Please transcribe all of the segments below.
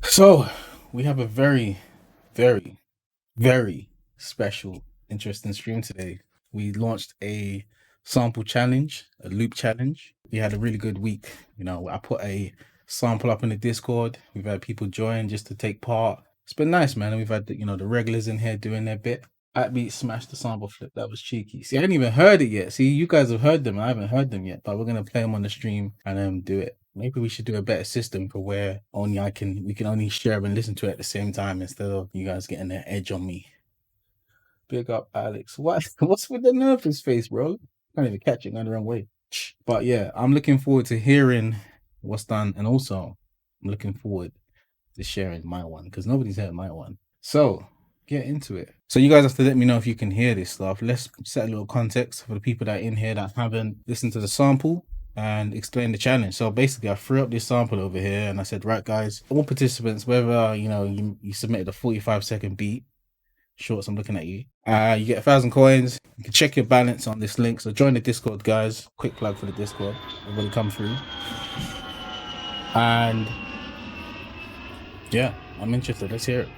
So we have a very, very, very special, interesting stream today. We launched a sample challenge, a loop challenge. We had a really good week. I put a sample up in the Discord. We've had people join just to take part. It's been nice, man. And we've had the regulars in here doing their bit. Atbeat smashed the sample flip. That was cheeky. See, I hadn't even heard it yet. See, you guys have heard them. I haven't heard them yet, but we're gonna play them on the stream and do it. Maybe we should do a better system for where we can only share and listen to it at the same time instead of you guys getting the edge on me. Big up, Alex. What's with the nervous face, bro? Can't even catch it going the wrong way. But yeah, I'm looking forward to hearing what's done, and also I'm looking forward to sharing my one because nobody's heard my one. So get into it. So you guys have to let me know if you can hear this stuff. Let's set a little context for the people that are in here that haven't listened to the sample and explain the challenge. So basically I threw up this sample over here and I said, right guys, all participants, whether you submitted a 45-second beat, Shorts, I'm looking at you. You get 1,000 coins. You can check your balance on this link. So join the Discord, guys. Quick plug for the Discord. Everybody come through. And yeah, I'm interested. Let's hear it.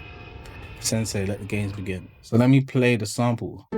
Sensei, let the games begin. So let me play the sample.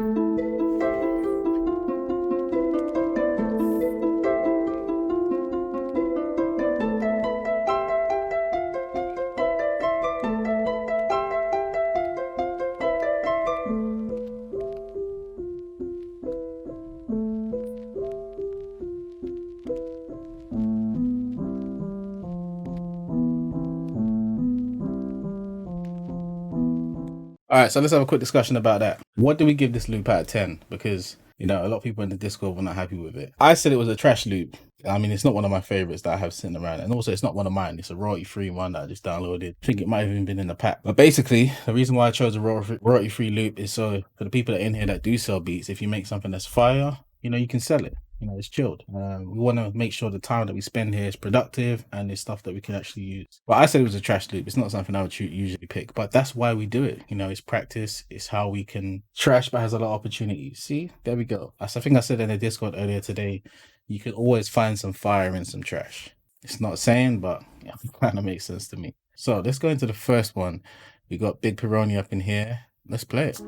All right, so let's have a quick discussion about that. What do we give this loop out of 10? Because, a lot of people in the Discord were not happy with it. I said it was a trash loop. I mean, it's not one of my favorites that I have sitting around. And also, it's not one of mine. It's a royalty-free one that I just downloaded. I think it might have even been in the pack. But basically, the reason why I chose a royalty-free loop is so for the people that are in here that do sell beats, if you make something that's fire, you can sell it. It's chilled. We want to make sure the time that we spend here is productive and it's stuff that we can actually use. But I said it was a trash loop. It's not something I would usually pick, but that's why we do it. It's practice. It's how we can trash, but has a lot of opportunities. See, there we go. As I think I said in the Discord earlier today, you can always find some fire in some trash. It's not saying, but yeah, it kind of makes sense to me. So let's go into the first one. We got Big Peroni up in here. Let's play it.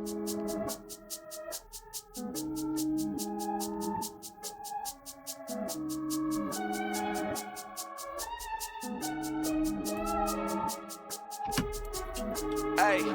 Hey.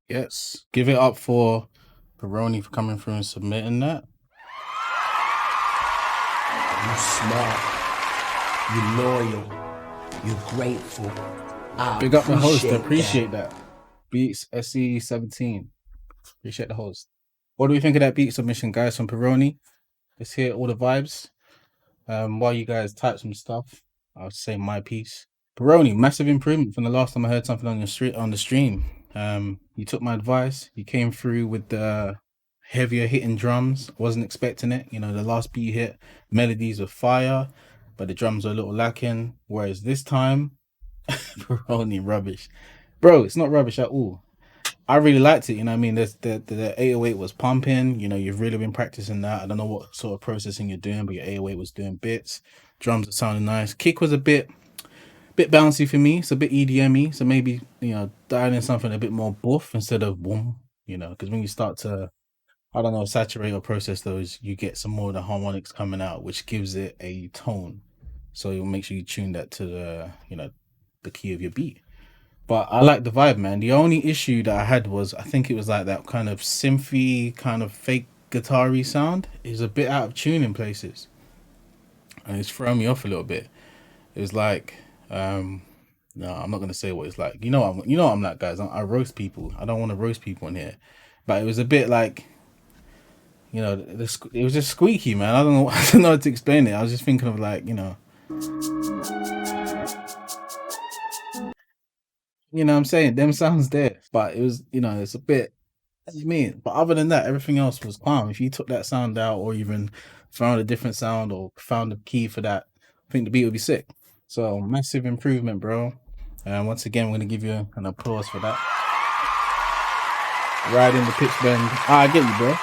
Yes. Give it up for Peroni for coming through and submitting that. You smart. You loyal. You grateful. Big up the host. I appreciate that. Beats SE17. Appreciate the host. What do we think of that beat submission, guys, from Peroni? Let's hear all the vibes. While you guys type some stuff, I'll say my piece. Peroni, massive improvement from the last time I heard something on the stream. You took my advice. You came through with the heavier hitting drums. Wasn't expecting it. The last beat hit, melodies were fire, but the drums were a little lacking. Whereas this time, Peroni rubbish. Bro, it's not rubbish at all. I really liked it. You know what I mean? The 808 was pumping. You know, you've really been practicing that. I don't know what sort of processing you're doing, but your 808 was doing bits. Drums are sounding nice. Kick was a bit bouncy for me. It's a bit EDM-y. So maybe, dial in something a bit more buff instead of boom, because when you start to, I don't know, saturate or process those, you get some more of the harmonics coming out, which gives it a tone. So you'll make sure you tune that to the key of your beat. But I like the vibe, man. The only issue that I had was I think it was like that kind of synthy, kind of fake guitar-y sound is a bit out of tune in places. And it's throwing me off a little bit. It was like, no, I'm not gonna say what it's like. You know I'm like, guys. I roast people. I don't want to roast people in here. But it was a bit like, it was just squeaky, man. I don't know. I don't know how to explain it. I was just thinking of like, what I'm saying, them sounds there, but it was, it's a bit. What do you mean? But other than that, everything else was calm. If you took that sound out, or even found a different sound, or found a key for that, I think the beat would be sick. So massive improvement, bro. And once again, we're gonna give you an applause for that. Right in the pitch bend. I get you, bro.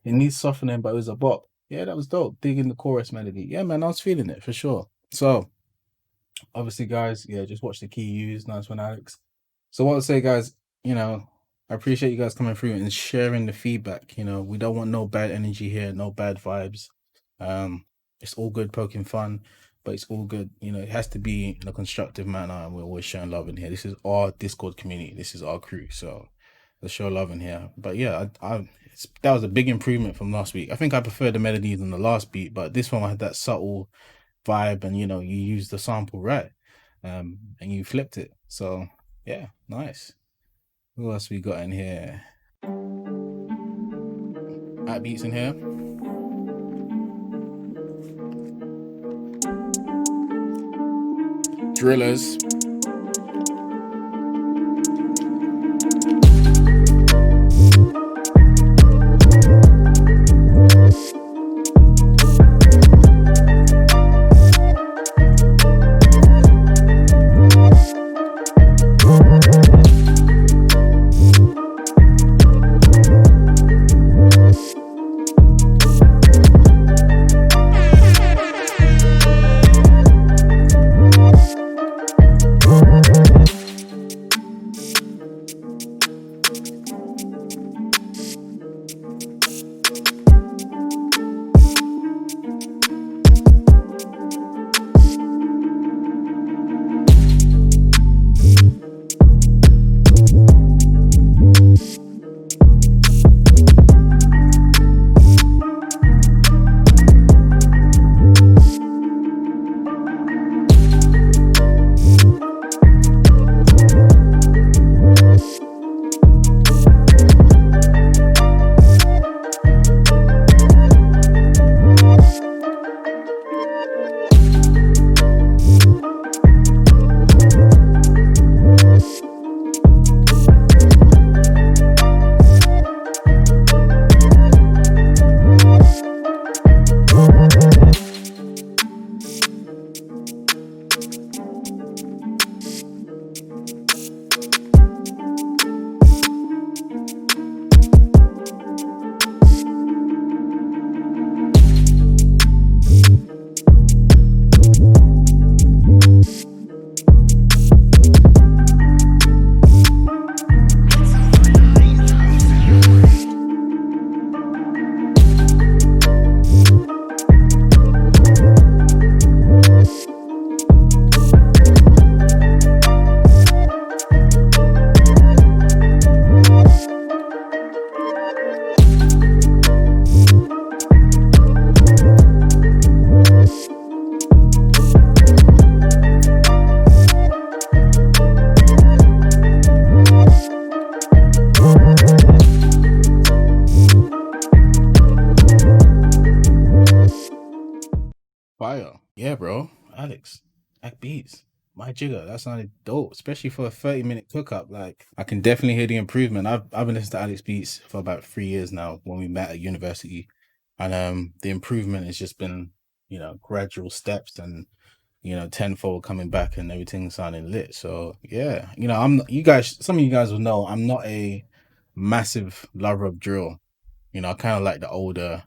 It needs softening, but it was a bop. Yeah, that was dope. Digging the chorus melody. Yeah, man, I was feeling it for sure. So obviously, guys, yeah, just watch the key used. Nice one, Alex. So what I'll say, guys, I appreciate you guys coming through and sharing the feedback. We don't want no bad energy here, no bad vibes. It's all good poking fun, but it's all good. It has to be in a constructive manner, and we're always showing love in here. This is our Discord community. This is our crew. So let's show love in here. But yeah, that was a big improvement from last week. I think I preferred the melodies in the last beat, but this one had that subtle vibe, and you used the sample right, and you flipped it. So yeah, nice. Who else we got in here? At beats in here. Drillers. Fire. Yeah, bro. Alex, Act Beats. My jigger. That sounded dope, especially for a 30-minute cookup. Like, I can definitely hear the improvement. I've been listening to Alex Beats for about 3 years now when we met at university. And the improvement has just been, gradual steps. And you know, tenfold coming back and everything sounding lit. So yeah, you know, I'm you guys. Some of you guys will know I'm not a massive lover of drill. You know, I kind of like the older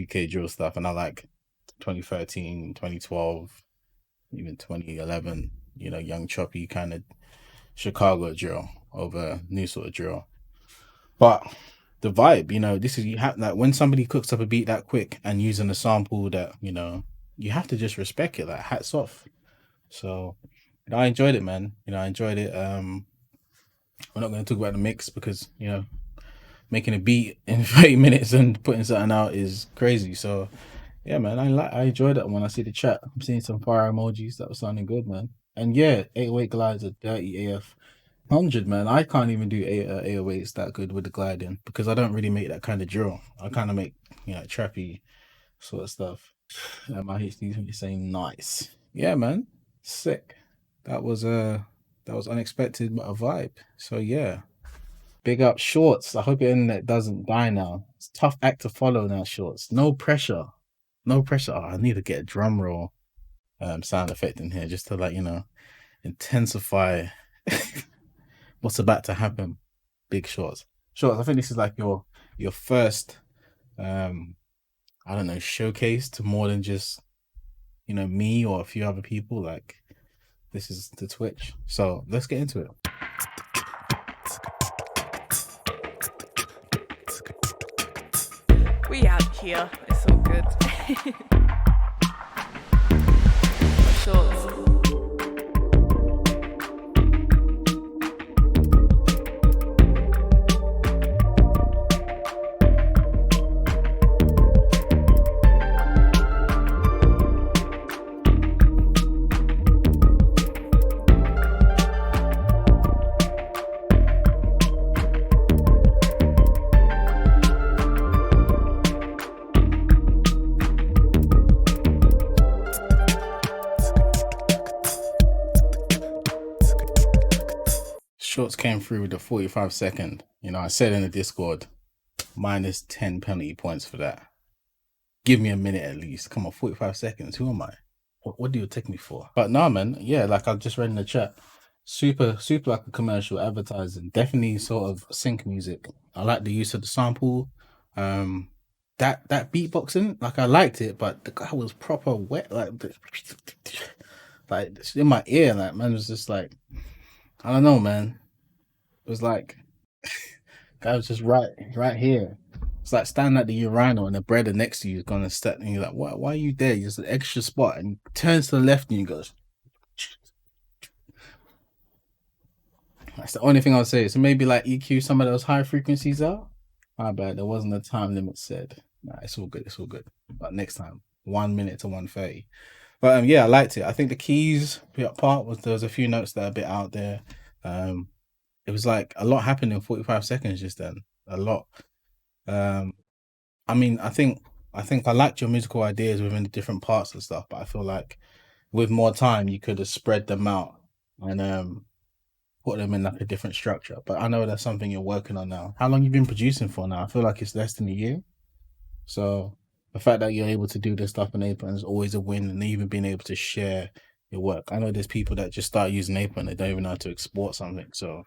UK drill stuff, and I like 2013, 2012, even 2011. You know, young choppy kind of Chicago drill over new sort of drill. But the vibe, you know, this is you have like when somebody cooks up a beat that quick and using a sample that, you know, you have to just respect it. Like hats off. So you know, I enjoyed it, man. You know, I enjoyed it. We're not going to talk about the mix because, you know, making a beat in 30 minutes and putting something out is crazy. So yeah, man, I enjoyed that when I see the chat. I'm seeing some fire emojis that was sounding good, man. And yeah, 808 glides are dirty AF. 100, man. I can't even do 808s that good with the gliding because I don't really make that kind of drill. I kind of make, you know, trappy sort of stuff. My HD saying nice. Yeah, man. Sick. That was unexpected, but a vibe. So yeah. Big up Shorts. I hope your internet doesn't die now. It's a tough act to follow now, Shorts. No pressure. No pressure. Oh, I need to get a drum roll sound effect in here just to, like, you know, intensify what's about to happen. Big Shorts. Shorts, I think this is like your first I don't know, showcase to more than just, you know, me or a few other people. Like, this is the Twitch. So let's get into it. We out here. It's all good. Shorts. Shorts came through with the 45-second. You know, I said in the Discord, minus 10 penalty points for that. Give me a minute at least. Come on, 45 seconds. Who am I? What do you take me for? But no, man. Yeah, like I just read in the chat, super like a commercial advertising. Definitely sort of sync music. I like the use of the sample. That beatboxing, like I liked it, but the guy was proper wet, like in my ear. Like, man was just like, I don't know, man. It was like guy was just right here. It's like standing at the urinal and the brother next to you is gonna step and you're like, why are you there? There's an extra spot, and he turns to the left and he goes. That's the only thing I'll say. So maybe like EQ some of those high frequencies out. My bad, there wasn't a time limit said. Nah, it's all good, it's all good. But next time, 1 minute to 1:30. But yeah, I liked it. I think the keys part was there was a few notes that are a bit out there. It was like a lot happened in 45 seconds just then. A lot. I mean, I think I liked your musical ideas within the different parts and stuff, but I feel like with more time you could have spread them out and put them in like a different structure. But I know that's something you're working on now. How long you been producing for now? I feel like it's less than a year. So the fact that you're able to do this stuff in Apron is always a win, and even being able to share your work. I know there's people that just start using Apron, they don't even know how to export something. So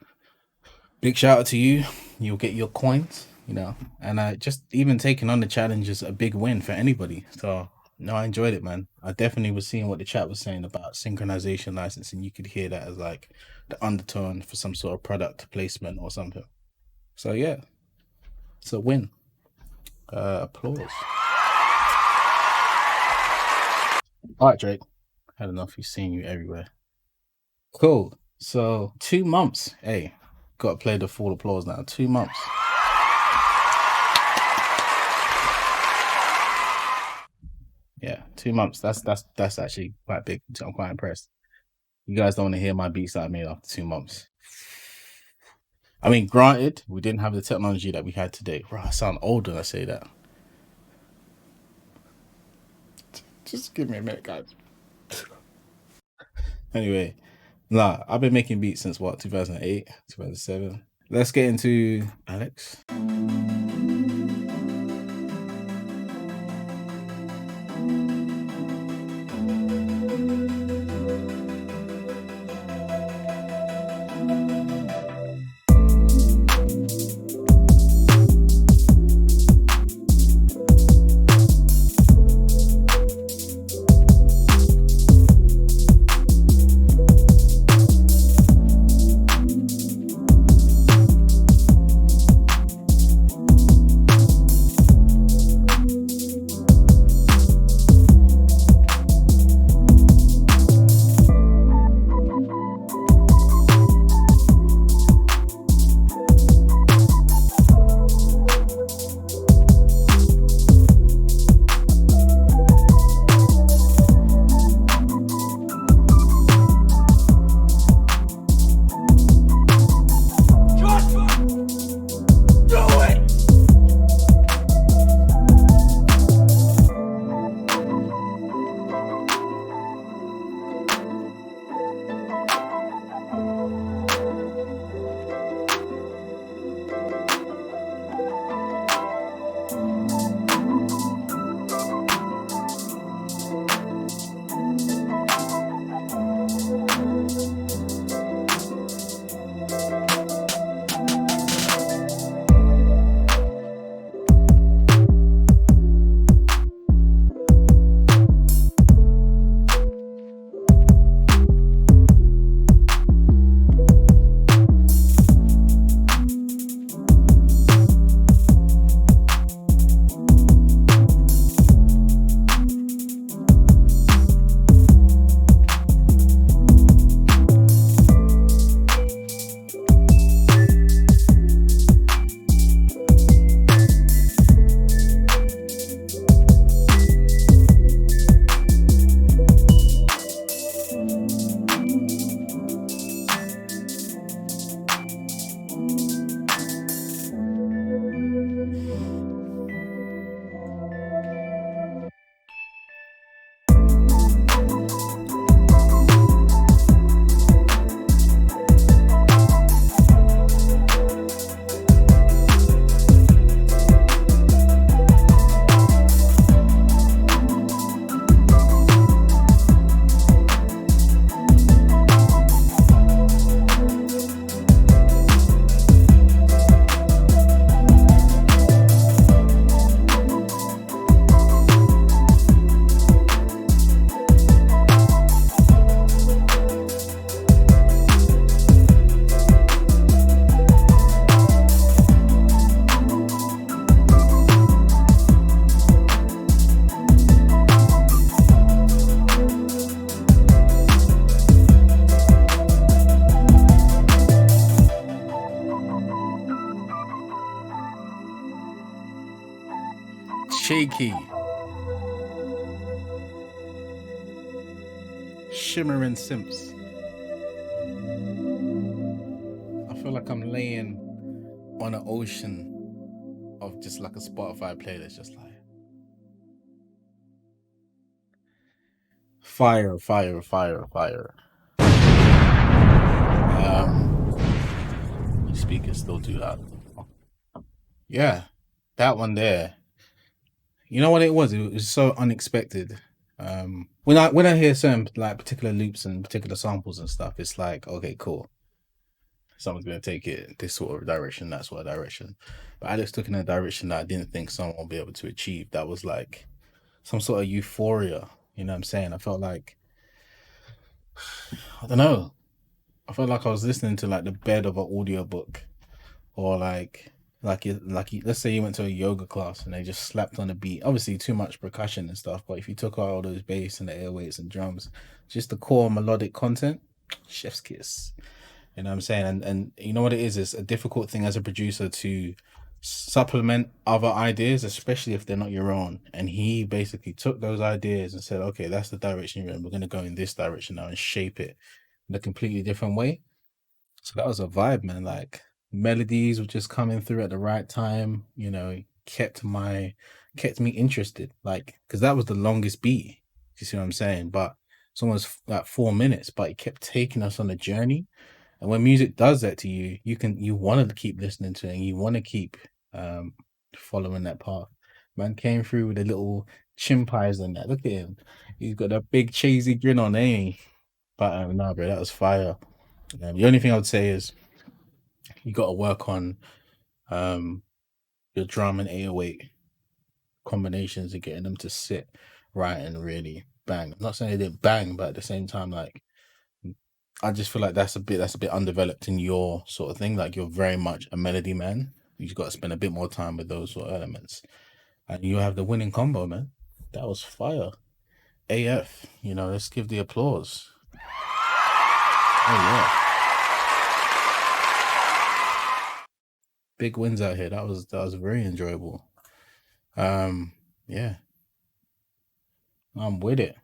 big shout out to you. You'll get your coins, you know. And just even taking on the challenge is a big win for anybody. So no, I enjoyed it, man. I definitely was seeing what the chat was saying about synchronization licensing. You could hear that as like the undertone for some sort of product placement or something. So yeah, it's a win. Applause. All right, Drake. Had enough. He's seeing you everywhere. Cool. So 2 months. Hey, got to play the full applause now. 2 months. Yeah, 2 months. That's actually quite big. I'm quite impressed. You guys don't want to hear my beats that I made after 2 months. I mean, granted, we didn't have the technology that we had today. Bro, I sound old when I say that. Just give me a minute, guys. Anyway, nah, I've been making beats since what, 2008, 2007. Let's get into Alex. shaky. Shimmering simps. I feel like I'm laying on an ocean of just like a Spotify playlist, just like fire. Speakers still too loud. Yeah, that one there. You know what it was? It was so unexpected. When I hear certain like particular loops and particular samples and stuff, it's like, okay, cool. Someone's gonna take it this sort of direction, that sort of direction. But Alex took in a direction that I didn't think someone would be able to achieve. That was like some sort of euphoria. You know what I'm saying? I felt like, I don't know. I felt like I was listening to like the bed of an audiobook, or let's say you went to a yoga class and they just slapped on a beat. Obviously, too much percussion and stuff. But if you took out all those bass and the air weights and drums, just the core melodic content, chef's kiss. You know what I'm saying? And you know what it is? It's a difficult thing as a producer to supplement other ideas, especially if they're not your own. And he basically took those ideas and said, okay, that's the direction you're in. We're going to go in this direction now and shape it in a completely different way. So that was a vibe, man. Like melodies were just coming through at the right time, you know, kept me interested. Like, because that was the longest beat. You see what I'm saying? But it's almost like 4 minutes, but it kept taking us on a journey. And when music does that to you, you want to keep listening to it, and you want to keep following that path. Man came through with a little chin pies and that. Look at him. He's got that big cheesy grin on, ain't he? But nah, bro, that was fire. The only thing I would say is you got to work on your drum and 808 combinations and getting them to sit right and really bang. I'm not saying they didn't bang, but at the same time, like, I just feel like that's a bit undeveloped in your sort of thing. Like, you're very much a melody man. You've got to spend a bit more time with those sort of elements, and you have the winning combo, man. That was fire. AF, you know, let's give the applause. Oh yeah, big wins out here. That was very enjoyable. Yeah, I'm with it.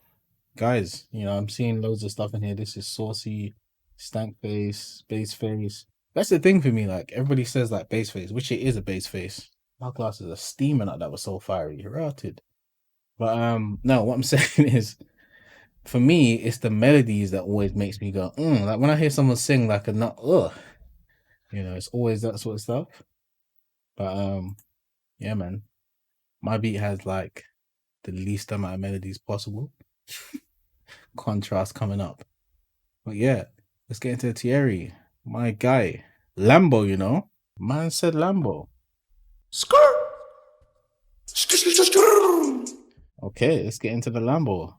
Guys, you know, I'm seeing loads of stuff in here. This is saucy, stank face, bass face. That's the thing for me. Like, everybody says like bass face, which it is a bass face. My glasses are steaming up. That was so fiery. Rotted. But no, what I'm saying is, for me, it's the melodies that always makes me go, like when I hear someone sing like a nut, you know, it's always that sort of stuff. But yeah, man, my beat has like the least amount of melodies possible. Contrast coming up. But yeah, let's get into Thierry, my guy. Lambo, you know, man said Lambo. Okay, let's get into the Lambo.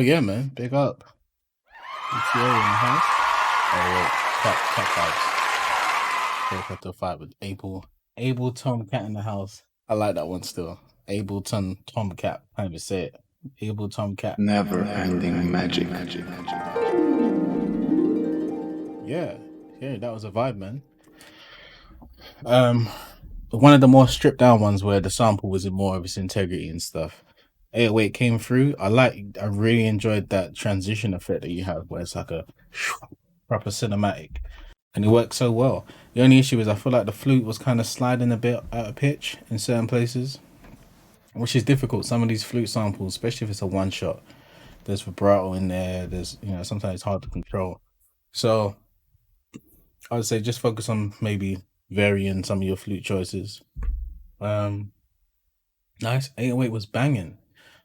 Hell yeah, man. Big up. Thierry in the house. Oh, wait. Cat vibes. Break to fight with Ableton Cat in the house. I like that one still. Ableton Tomcat. I can't even say it. Ableton Cat. Never ending magic. Yeah, that was a vibe, man. One of the more stripped down ones where the sample was in more of its integrity and stuff. 808 came through. I really enjoyed that transition effect that you have where it's like a proper cinematic, and it worked so well. The only issue is I feel like the flute was kind of sliding a bit out of pitch in certain places, which is difficult. Some of these flute samples, especially if it's a one shot, there's vibrato in there. There's, sometimes it's hard to control. So I would say just focus on maybe varying some of your flute choices. Nice. 808 was banging.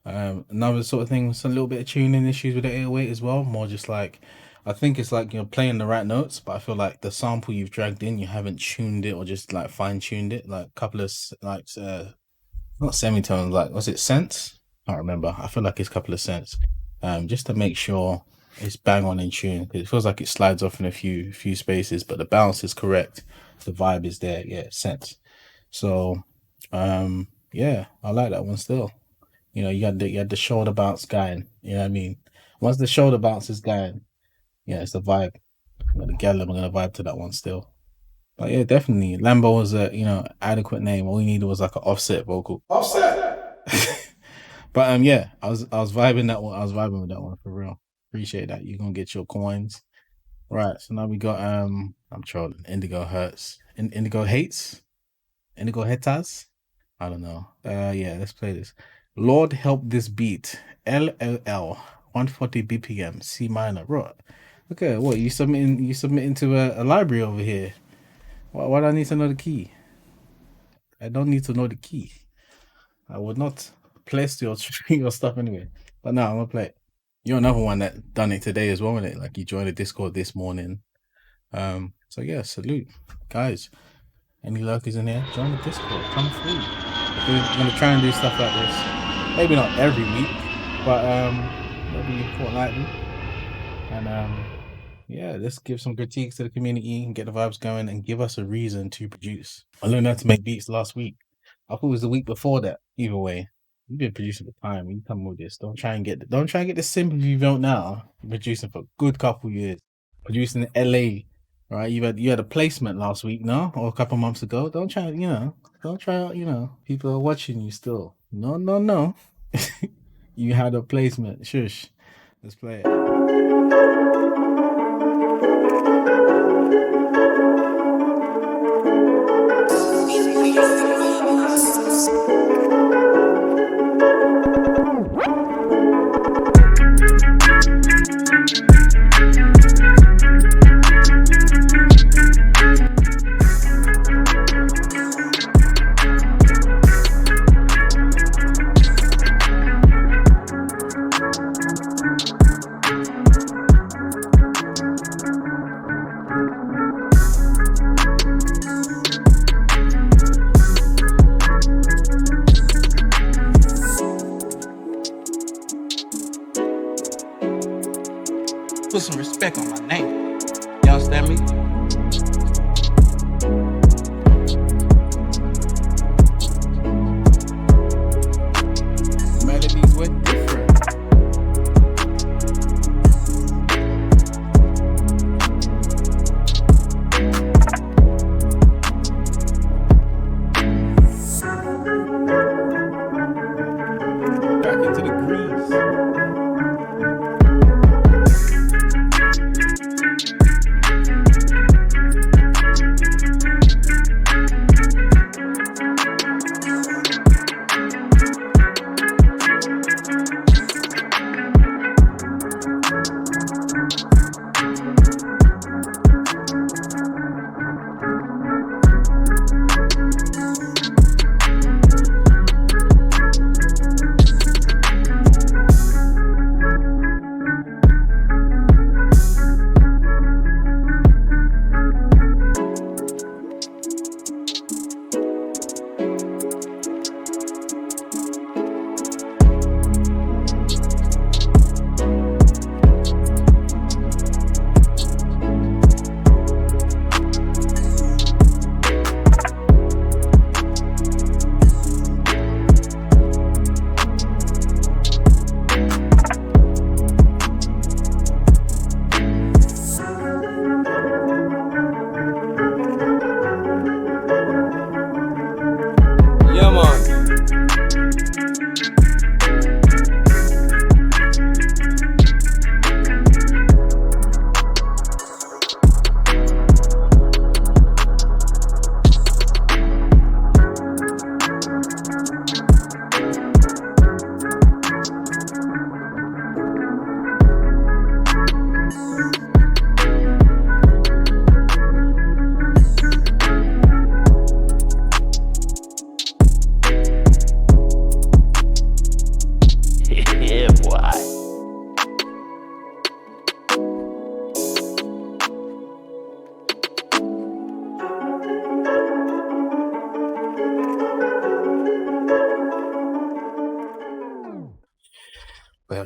Another sort of thing was a little bit of tuning issues with the 808 as well. More just like, I think it's like you're playing the right notes, but I feel like the sample you've dragged in, you haven't tuned it or just like fine tuned it. Like a couple of not semitones, like was it cents? I can't remember. I feel like it's a couple of cents. Just to make sure it's bang on in tune, because it feels like it slides off in a few spaces, but the balance is correct. The vibe is there. Yeah, cents. So, yeah, I like that one still. You had the shoulder bounce going. You know what I mean? Once the shoulder bounce is going, yeah, it's the vibe. The Gallum, I'm gonna vibe to that one still. But yeah, definitely. Lambo was a adequate name. All we needed was like an offset vocal. Offset. But yeah, I was vibing that one. I was vibing with that one for real. Appreciate that. You're gonna get your coins. Right. So now we got I'm trolling. Indigohz. Indigo hates. Indigo hetas. I don't know. Yeah, let's play this. Lord help this beat. LLL 140 BPM C minor. Right. Okay, what you submitting to a library over here? Why do I need to know the key? I don't need to know the key. I would not place your stuff anyway. But no, I'm gonna play it. You're another one that done it today as well, isn't it? Like you joined the Discord this morning. So yeah, salute. Guys, any lurkers in here? Join the Discord. Come through. We're gonna try and do stuff like this. Maybe not every week, but maybe fortnightly. And yeah, let's give some critiques to the community and get the vibes going and give us a reason to produce. I learned how to make beats last week. I thought it was the week before that. Either way, you've been producing for time. You come with this. Don't try and get the sympathy you don't now. You're producing for a good couple years. Producing in LA, right? You had a placement last week, no? Or a couple months ago. Don't try, people are watching you still. No. You had a placement. Shush. Let's play it. Put some respect on my name. Y'all understand me? Melodies were different. Back into the grease.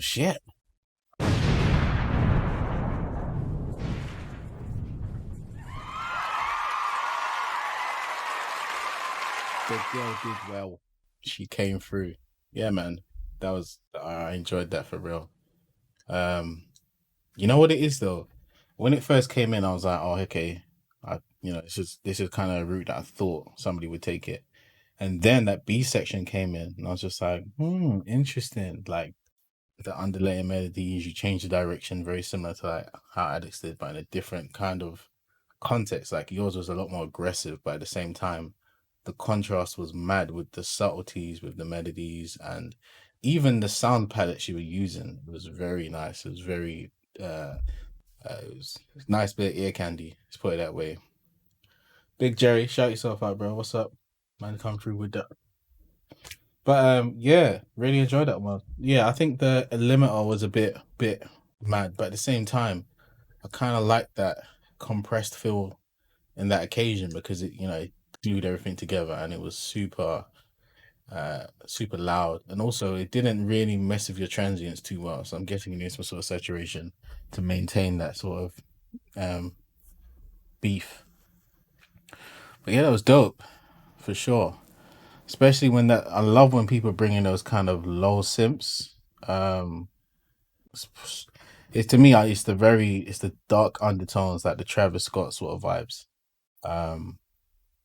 shit. The girl did well. She came through. Yeah, man. I enjoyed that for real. You know what it is though? When it first came in, I was like, oh, okay. This is kind of a route that I thought somebody would take it. And then that B section came in, and I was just like, interesting. Like the underlaying melodies, you change the direction, very similar to like how Addicts did, but in a different kind of context. Like yours was a lot more aggressive, but at the same time, the contrast was mad with the subtleties, with the melodies, and even the sound palette she was using was very nice. It was very it was a nice bit of ear candy, let's put it that way. Big Jerry, shout yourself out, bro. What's up? Man, come through with that. But yeah, really enjoyed that one. Yeah, I think the limiter was a bit mad, but at the same time, I kind of like that compressed feel in that occasion because it glued everything together and it was super loud, and also it didn't really mess with your transients too well. So I'm guessing you need some sort of saturation to maintain that sort of beef. But yeah, that was dope for sure. Especially I love when people bring in those kind of low simps. It's to me, it's the dark undertones, like the Travis Scott sort of vibes.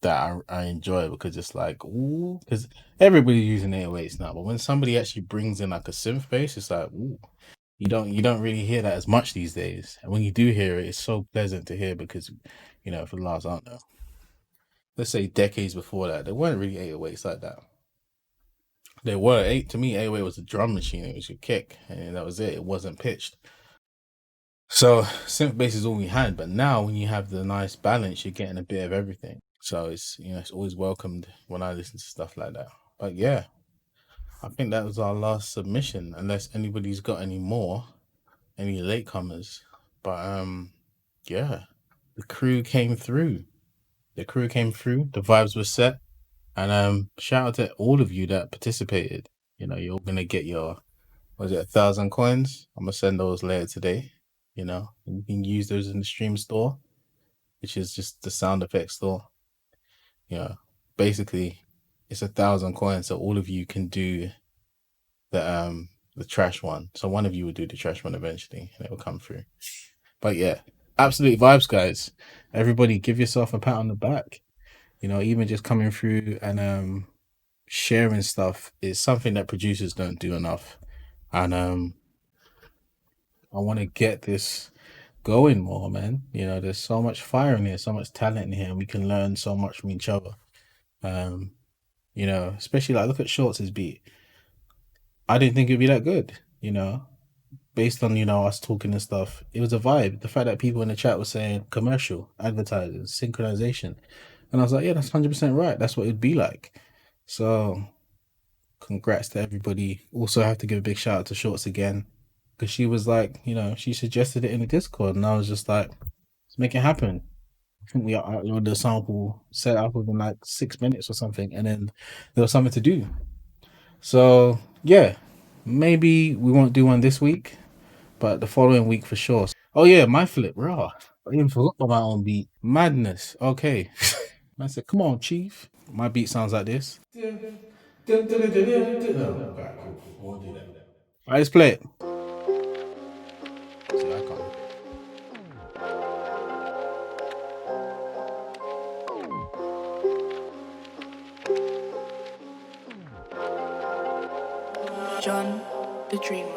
That I enjoy because it's like, ooh, because everybody's using 808s now, but when somebody actually brings in like a synth bass, it's like, ooh, you don't really hear that as much these days. And when you do hear it, it's so pleasant to hear because, for the last, I don't know, let's say decades before that, there weren't really 808s like that. There were to me, 808 was a drum machine. It was your kick, and that was it. It wasn't pitched. So synth bass is all we had, but now when you have the nice balance, you're getting a bit of everything. So it's it's always welcomed when I listen to stuff like that. But yeah, I think that was our last submission, unless anybody's got any latecomers. But yeah, the crew came through. The vibes were set, and shout out to all of you that participated. You're gonna get your 1,000 coins. I'm gonna send those later today. You can use those in the stream store, which is just the sound effect store. Basically it's 1,000 coins, so all of you can do the trash one. So one of you will do the trash one eventually, and it will come through. But yeah, absolute vibes, guys. Everybody, give yourself a pat on the back. Even just coming through and sharing stuff is something that producers don't do enough, and I want to get this going more, man. There's so much fire in here, so much talent in here, and we can learn so much from each other. Especially like look at Shorts' beat. I didn't think it'd be that good, based on us talking and stuff. It was a vibe. The fact that people in the chat were saying commercial, advertising, synchronization, and I was like, yeah, that's 100% right. That's what it'd be like. So congrats to everybody. Also have to give a big shout out to Shorts again, because she was like, she suggested it in the Discord, and I was just like, let's make it happen. I think we uploaded the sample set up within like 6 minutes or something, and then there was something to do. So yeah, maybe we won't do one this week, but the following week for sure. Oh yeah, my flip, raw. I even forgot about my own beat. Madness. Okay. I said, come on, Chief. My beat sounds like this. Oh, okay, cool. I won't do that. All right, let's play it. See, I can't. John the Dreamer.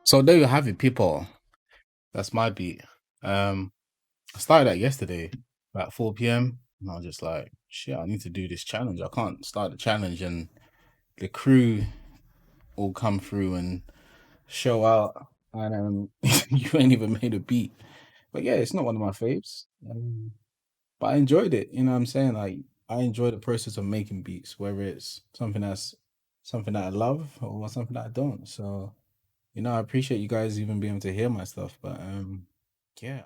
So there you have it, people. That's my beat. I started that yesterday about 4 p.m. and I was just like, shit, I need to do this challenge. I can't start the challenge and the crew all come through and show out and you ain't even made a beat. But yeah, it's not one of my faves. But I enjoyed it. You know what I'm saying? Like, I enjoy the process of making beats, whether it's something that I love or something that I don't. So, I appreciate you guys even being able to hear my stuff. But yeah.